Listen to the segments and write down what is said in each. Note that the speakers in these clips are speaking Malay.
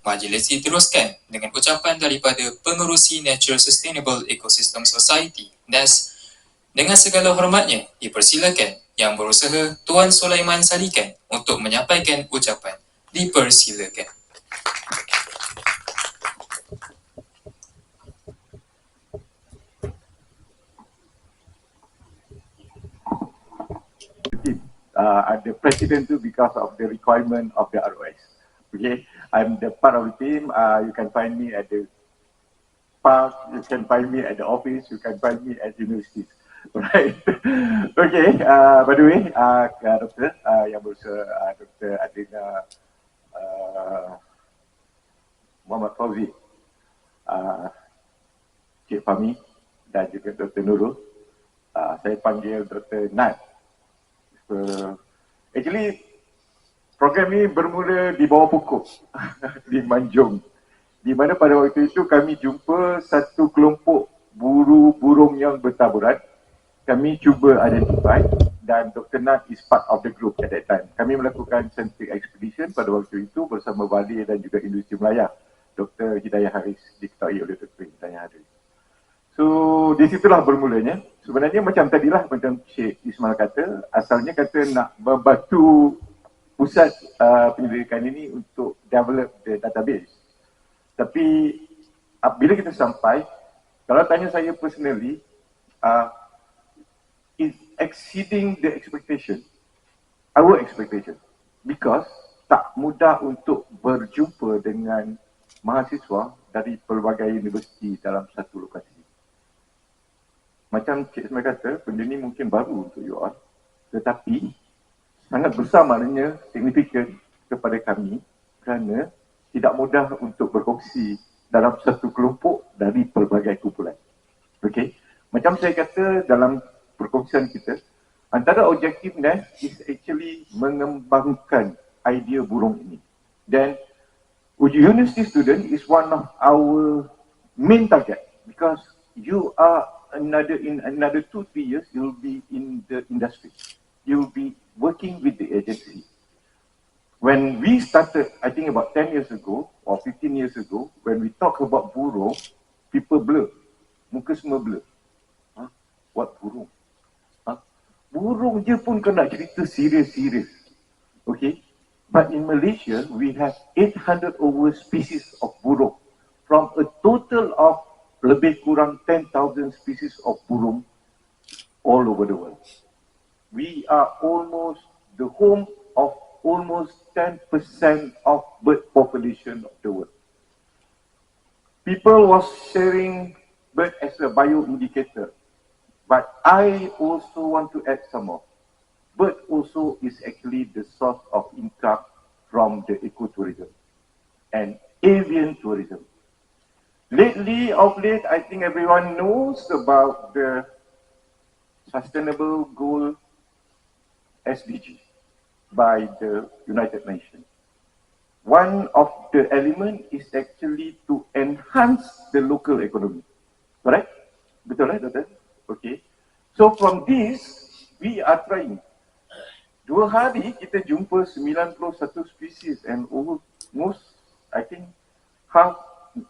Majlis diteruskan dengan ucapan daripada Pengerusi Natural Sustainable Ecosystem Society (NAS). Dengan segala hormatnya, dipersilakan Yang Berusaha Tuan Sulaiman Salikan untuk menyampaikan ucapan. Dipersilakan. The president too because of the requirement of the ROS. Okay, I'm the part of the team. You can find me at the park, you can find me at the office, you can find me at universities. Right. Okay. By the way, Doktor Yang Berusaha Dr. Adina Muhammad Fauzi, Cik Fahmi dan juga Dr. Nurul. Saya panggil Dr. Nat. Actually, program ini bermula di bawah pokok di Manjung, di mana pada waktu itu kami jumpa satu kelompok burung yang bertaburan. Kami cuba identify dan Dr. Nat is part of the group at that time. Kami melakukan scientific expedition pada waktu itu bersama Bali dan juga industri Melaya. Dr. Hidayah Haris diketahui oleh Dr. Hidayah Haris. So, di situlah bermulanya. Sebenarnya macam tadilah, macam Syed Ismail kata, asalnya kata nak membantu pusat penyelidikan ini untuk develop the database. Tapi, bila kita sampai, kalau tanya saya personally, is exceeding the expectation, our expectation. Because tak mudah untuk berjumpa dengan mahasiswa dari pelbagai universiti dalam satu lokasi. Macam Cik Ismail kata, benda ni mungkin baru untuk you all, tetapi sangat besar maknanya signifikan kepada kami kerana tidak mudah untuk berkongsi dalam satu kelompok dari pelbagai kumpulan. Okay? Macam saya kata dalam perkongsian kita, antara objektif NAS is actually mengembangkan idea burung ini. Dan university student is one of our main target because you are in another 2-3 years, you'll be in the industry. You'll be working with the agency. When we started, I think about 10 years ago or 15 years ago, when we talk about burung, people blur. Muka semua blur. What burung? Burung je pun kau nak cerita serius-serius. Okay? But in Malaysia, we have 800 over species of burung from a total of lebih kurang 10,000 species of burung all over the world. We are almost the home of almost 10% of bird population of the world. People was sharing bird as a bioindicator, but I also want to add some more. Bird also is actually the source of income from the ecotourism and avian tourism. Lately, of late, I think everyone knows about the Sustainable Goal SDG by the United Nations. One of the elements is actually to enhance the local economy. Correct? Betul lah, Doktor? Okay. So from this, we are trying. 2 hari kita jumpa 91 species and almost, I think, half,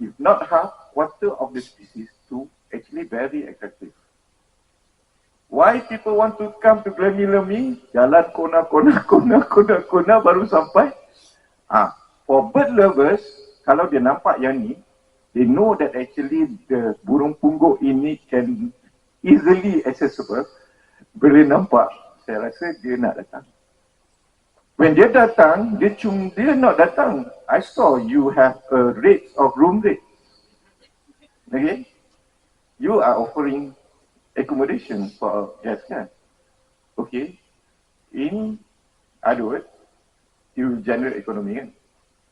if not half, quarter of the species to actually very attractive. Why people want to come to Glammy Lemmy? Jalan kona baru sampai. For bird lovers, kalau dia nampak yang ni, they know that actually the burung pungguk ini can easily accessible. Bila nampak, saya rasa dia nak datang. When dia datang, dia not datang. I saw you have a rate of room rate. Okay? You are offering accommodation for guests, kan? Okay. In other words, you generate economy, kan?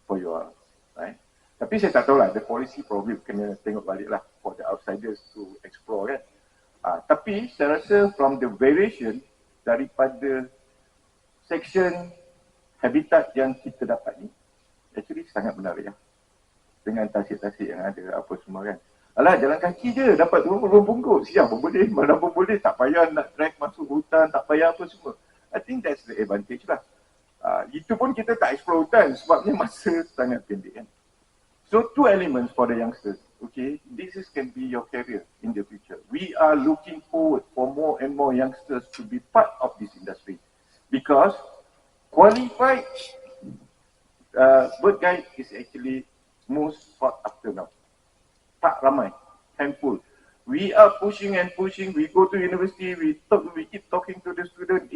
For you all, right? Tapi saya tak tahu lah, the policy probably kena tengok balik lah for the outsiders to explore, kan? Tapi saya rasa from the variation daripada section habitat yang kita dapat ni, actually sangat menarik lah. Dengan tasik-tasik yang ada, apa semua, kan? Alah, jalan kaki je dapat turun pungguk. Siap pun boleh, mana pun boleh. Tak payah nak trek masuk hutan, tak payah apa semua. I think that's the advantage lah. Itu pun kita tak explore hutan sebabnya masa sangat pendek, kan. So 2 elements for the youngsters, okay? Can be your career in the future. We are looking forward for more and more youngsters to be part of this industry because qualified bird guide is actually most sought after now. Tak ramai, handful. We are pushing and pushing. We go to university, we keep talking to the student.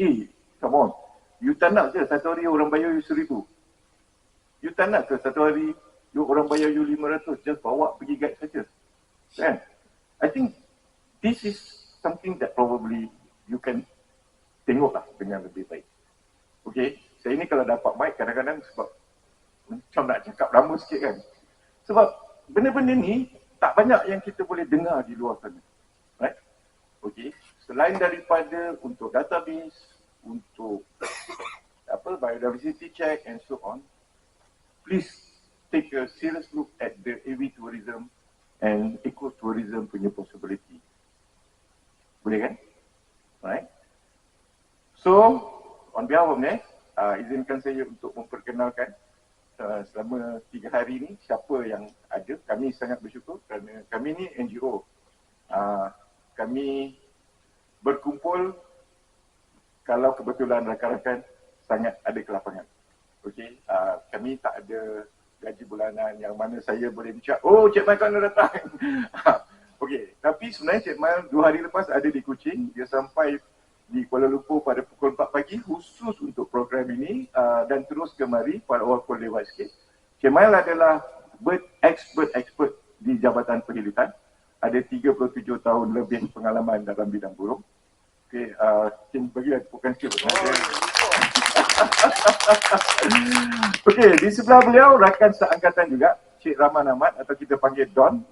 Come on. You tak nak ke satu hari orang bayar you 1,000? You tak nak ke satu hari orang bayar you 500 just bawa pergi guide saja? Kan? I think this is something that probably you can tengoklah dengan lebih baik. Okay, saya ni kalau dapat mic kadang-kadang sebab macam nak cakap lama sikit kan. Sebab benda-benda ni tak banyak yang kita boleh dengar di luar sana. Right? Okay, selain daripada untuk database, untuk biodiversity check and so on, please take a serious look at the AV tourism and ecotourism punya possibility. Boleh kan? Right? So, on behalf of NES, izinkan saya untuk memperkenalkan selama 3 hari ni siapa yang ada. Kami sangat bersyukur kerana kami ni NGO. Kami berkumpul kalau kebetulan rakan-rakan sangat ada kelapangan. Okey, kami tak ada gaji bulanan yang mana saya boleh bincang, oh Cik Mal kena datang. Okey, tapi sebenarnya Cik Mal 2 hari lepas ada di Kuching. Dia sampai di Kuala Lumpur pada pukul 4 pagi khusus untuk program ini dan terus kemari pada waktu lewat sikit. Cik Mal adalah bird expert di Jabatan Perkhidmatan. Ada 37 tahun lebih pengalaman dalam bidang burung. Okey, Cik bagi bukan Cik. Okey, di sebelah beliau rakan seangkatan juga, Cik Rahman Ahmad atau kita panggil Don.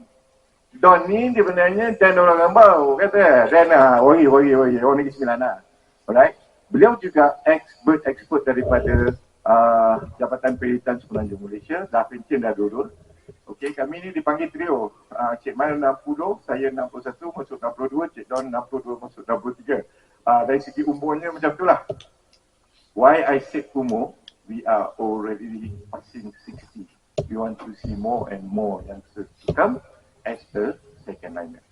Don ni dia sebenarnya Dan orang Gambau, kata Dan oi, orang Negeri Sembilan lah. Alright. Beliau juga expert daripada Jabatan Perkhidmatan Semenanjung Malaysia, dah pencen dah dulu. Okey, kami ni dipanggil trio. Cik Mal 60, saya 61 masuk 62, Cik Don 62 masuk 63. Dari segi umurnya macam itulah. Why I said umur, we are already passing 60. We want to see more and more youngsters to come as the second liner.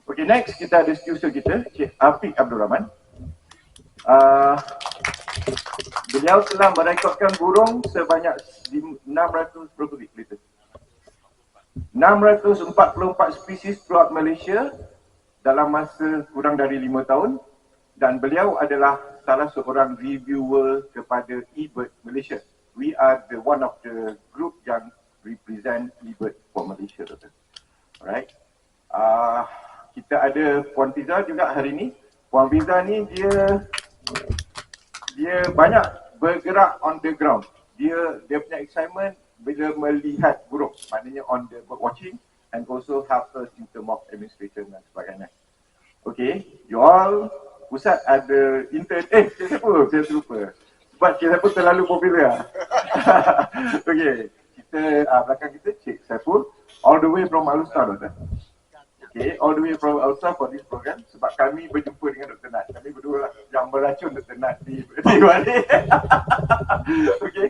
Okay, next kita ada student kita, Cik Afiq Abdul Rahman. Beliau telah merekodkan burung sebanyak 600 berapa liter? 644 spesies throughout Malaysia dalam masa kurang dari 5 tahun dan beliau adalah salah seorang reviewer kepada eBird Malaysia. We are the one of the group yang represent eBird for Malaysia. Alright. Kita ada Puan Fiza juga hari ni. Puan Fiza ni dia banyak bergerak on the ground. Dia punya excitement bila melihat burung, maknanya on the bird watching and also help us in term of administration dan sebagainya. Okay, you all, Ustaz ada intern, Cik Saiful, saya terlupa. Sebab Cik Saiful terlalu popular. Okay, kita belakang kita Cik Saiful, all the way from Alustar, Dr. Okay, all the way from Alustar for this program. Sebab kami berjumpa dengan Dr. Nat. Kami berdua yang beracun Dr. Nat di balik. Okay,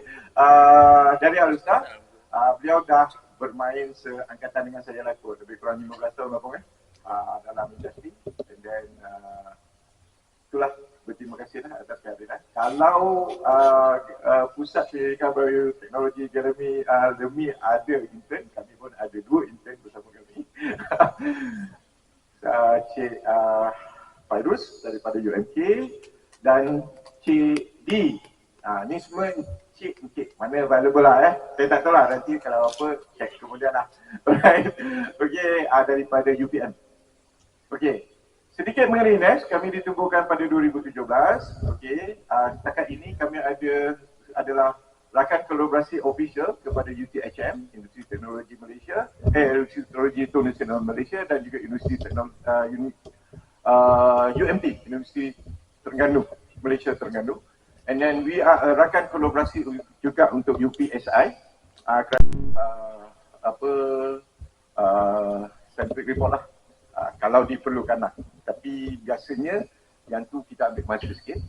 dari Alustar, beliau dah bermain seangkatan dengan saya lah kot, lebih kurang 15 tahun apa kan, dalam industri. And then itulah, berterima kasih lah atas kehadiran. Kalau Pusat Pendidikan Bioteknologi Jeremy Demi ada intern, kami pun ada 2 intern bersama kami. Cik Fairuz daripada UMK dan Cik D. Ni semua Cik mana available lah saya tak tahu lah, nanti kalau apa check kemudian lah. Alright. Okay, daripada UPM. Okay, sedikit mengenai NES, kami ditubuhkan pada 2017. Okay, setakat ini kami adalah rakan kolaborasi official kepada UTHM, Universiti Teknologi Malaysia, Universiti Teknologi Internasional Malaysia dan juga Universiti Teknologi UMT, Universiti Terengganu, Malaysia Terengganu. And then we are rakan kolaborasi juga untuk UPSI, scientific report lah, kalau diperlukan lah. Tapi biasanya yang tu kita ambil masa sikit.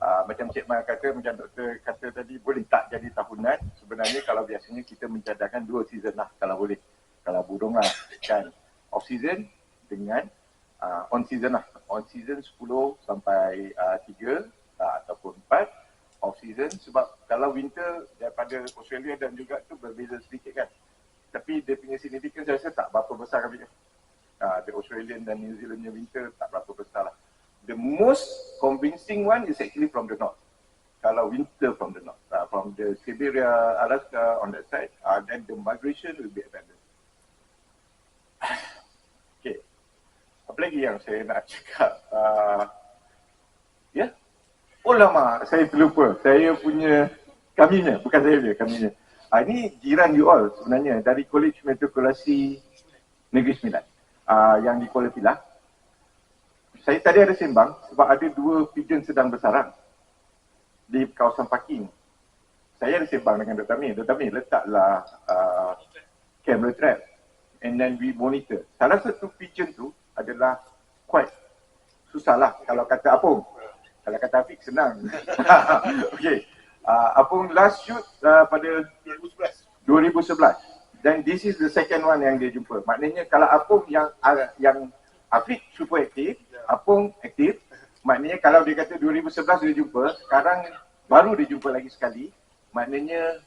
Macam Cik Man kata, macam doktor kata tadi, boleh tak jadi tahunan. Sebenarnya kalau biasanya kita mencadangkan 2 season lah kalau boleh. Kalau burung lah kan, off season dengan on season lah. On season 10 sampai 3 ataupun 4 off season, sebab kalau winter daripada Australia dan juga tu berbeza sedikit kan. Tapi dia punya significance saya rasa tak berapa besar kan. The Australian dan New Zealand winter tak berapa besar lah. The most convincing one is actually from the north. Kalau winter from the north, from the Siberia, Alaska on that side, then the migration will be abandoned. Okay, apa lagi yang saya nak cakap? Ya, oh lama saya terlupa. Saya punya kaminya, bukan saya punya kaminya. Ini jiran you all sebenarnya dari College Metropolitan Negeri Sembilan yang di Kuala Pilah. Saya tadi ada sembang sebab ada 2 pigeon sedang bersarang di kawasan parking. Saya ada sembang dengan Dr. Amir. Dr. Amir letaklah camera trap and then we monitor. Salah satu pigeon tu adalah quite susah lah kalau kata Apung. Kalau kata Afiq senang. Okay. Apung last shoot pada 2011. Dan this is the second one yang dia jumpa. Maknanya kalau Apung yang Afiq super aktif, Apung aktif, maknanya kalau dia kata 2011 dia jumpa, sekarang baru dia jumpa lagi sekali, maknanya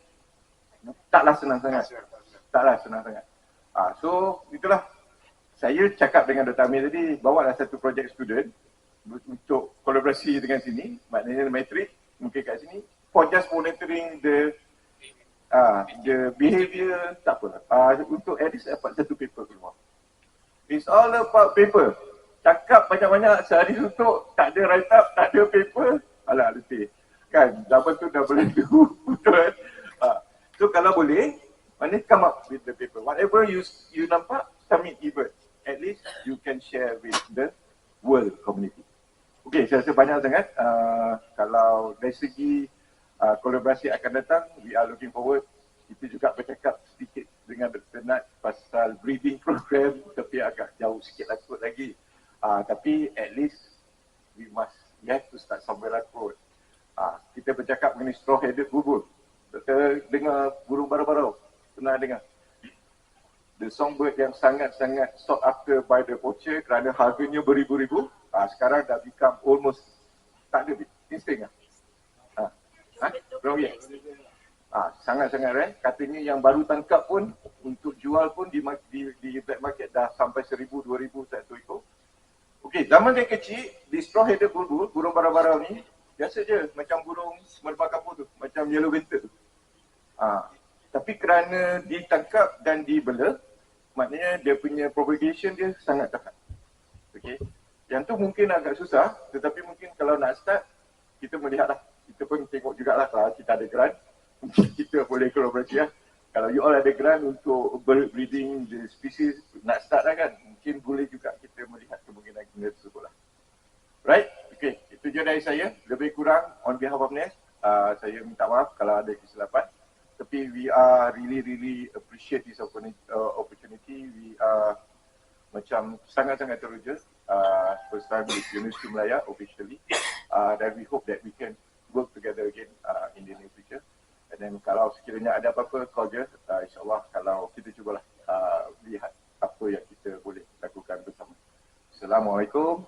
taklah senang sangat. Taklah senang sangat. So itulah, saya cakap dengan Dr. Amir tadi, bawalah satu project student untuk kolaborasi dengan sini, maknanya matrik mungkin kat sini, for just monitoring the behavior, tak apa, untuk at least dapat satu paper keluar. It's all about paper. Cakap banyak-banyak sehari suntuk, tak ada write up, tak ada paper, alah letih. Kan, zaman tu dah boleh tu, betul. So kalau boleh, mana come up with the paper. Whatever you nampak, submit even. At least you can share with the world community. Okay, saya rasa banyak sangat. Kalau dari segi kolaborasi akan datang, we are looking forward. Kita juga bercakap sedikit dengan Dr. Nat pasal breeding program, tapi agak jauh sikit lah kot lagi. Tapi at least we have to start somewhere lah kot. Kita bercakap mengenai straw-headed bulbul. Doktor dengar burung barau-barau? Pernah dengar? The songbird yang sangat-sangat sought after by the poacher kerana harganya beribu-ribu. Sekarang dah become almost tak ada insting lah. Belum ya? Sangat-sangat rare. Katanya yang baru tangkap pun untuk jual pun di black market dah sampai 1,000, 2,000 satu ekor. Okey, zaman dia kecil, di straw-headed bulbul, burung barau-barau ni biasa je macam burung merbak kapur tu, macam yellow vented tu. Tapi kerana ditangkap dan dibela, maknanya dia punya propagation dia sangat tepat. Okey. Yang tu mungkin agak susah, tetapi mungkin kalau nak start, kita melihatlah. Kita pun tengok jugalah kalau kita ada grant, kita boleh kolaborasi lah. Kalau you all ada grant untuk breeding the species, nak start lah kan, mungkin boleh juga kita melihat kemungkinan tersebut lah. Right? Okay, itu je dari saya. Lebih kurang on behalf of NES, saya minta maaf kalau ada kesilapan. Tapi we are really appreciate this opportunity. We are macam sangat-sangat teruja. First time with Universiti Melaya officially. Dan we hope that we can work together again in the near future. And then kalau sekiranya ada apa-apa, call je. InsyaAllah kalau kita cubalah lihat apa yang kita boleh lakukan bersama. Assalamualaikum